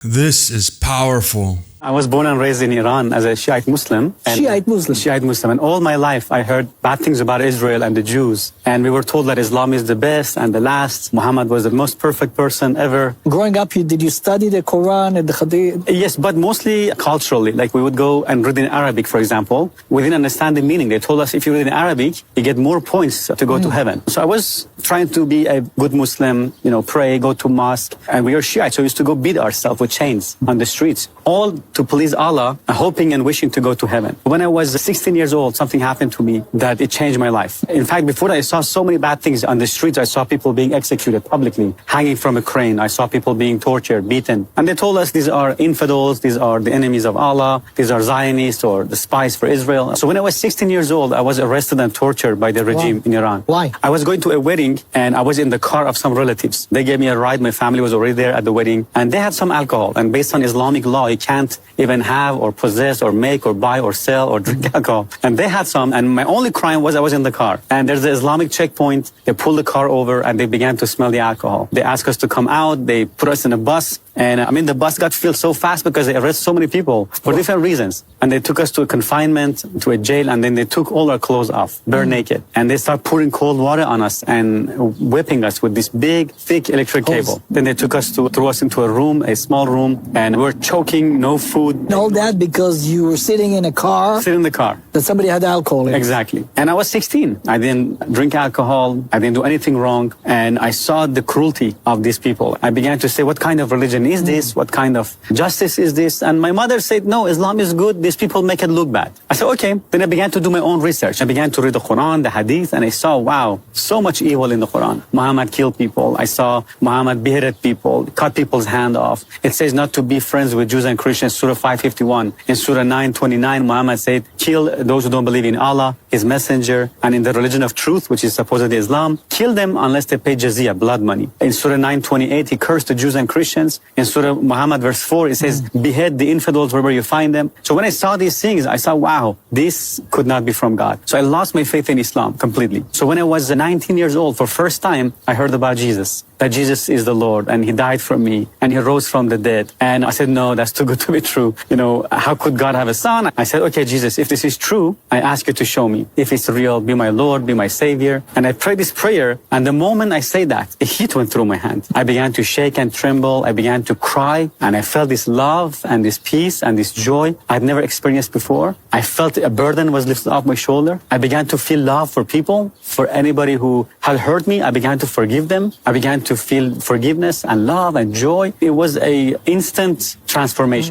This is powerful. I was born and raised in Iran as a Shiite Muslim. Shiite Muslim. Shiite Muslim. And all my life I heard bad things about Israel and the Jews. And we were told that Islam is the best and the last. Muhammad was the most perfect person ever. Growing up, did you study the Quran and the Hadith? Yes, but mostly culturally. Like we would go and read in Arabic, for example. We didn't understand the meaning. They told us if you read in Arabic, you get more points to go to heaven. So I was trying to be a good Muslim, pray, go to mosque. And we were Shiite, so we used to go beat ourselves with chains on the streets, all to please Allah, hoping and wishing to go to heaven. When I was 16 years old, something happened to me that it changed my life. In fact, before that, I saw so many bad things on the streets. I saw people being executed publicly, hanging from a crane. I saw people being tortured, beaten. And they told us these are infidels, these are the enemies of Allah, these are Zionists or the spies for Israel. So when I was 16 years old, I was arrested and tortured by the regime in Iran. Why? I was going to a wedding and I was in the car of some relatives. They gave me a ride. My family was already there at the wedding and they had some alcohol. And based on Islamic law, you can't even have or possess or make or buy or sell or drink alcohol. And they had some, and my only crime was I was in the car. And there's the Islamic checkpoint. They pulled the car over and they began to smell the alcohol. They asked us to come out. They put us in a bus. And the bus got filled so fast because they arrested so many people for different reasons. And they took us to a confinement, to a jail, and then they took all our clothes off, bare naked. And they started pouring cold water on us and whipping us with this big, thick electric cable. Then they threw us into a room, a small room, and we were choking, no food. And all that because you were sitting in a car? Sitting in the car. That somebody had alcohol in it. Exactly. And I was 16. I didn't drink alcohol. I didn't do anything wrong. And I saw the cruelty of these people. I began to say, what kind of religion is this? What kind of justice is this? And my mother said, no, Islam is good. These people make it look bad. I said, okay. Then I began to do my own research. I began to read the Quran, the Hadith, and I saw, wow, so much evil in the Quran. Muhammad killed people. I saw Muhammad beheaded people, cut people's hand off. It says not to be friends with Jews and Christians, Surah 551. In Surah 929, Muhammad said, kill those who don't believe in Allah, His messenger, and in the religion of truth, which is supposedly Islam. Kill them unless they pay jizya, blood money. In Surah 928, he cursed the Jews and Christians. In Surah Muhammad, verse 4, it says, behead the infidels wherever you find them. So when I saw these things, I saw, wow, this could not be from God. So I lost my faith in Islam completely. So when I was 19 years old, for first time, I heard about Jesus, that Jesus is the Lord, and He died for me, and He rose from the dead. And I said, no, that's too good to be true. How could God have a son? I said, okay, Jesus, if this is true, I ask you to show me. If it's real, be my Lord, be my Savior. And I prayed this prayer, and the moment I say that, a heat went through my hand. I began to shake and tremble. I began to cry, and I felt this love and this peace and this joy I've never experienced before. I felt a burden was lifted off my shoulder. I began to feel love for people, for anybody who had hurt me. I began to forgive them. I began to feel forgiveness and love and joy. It was an instant transformation.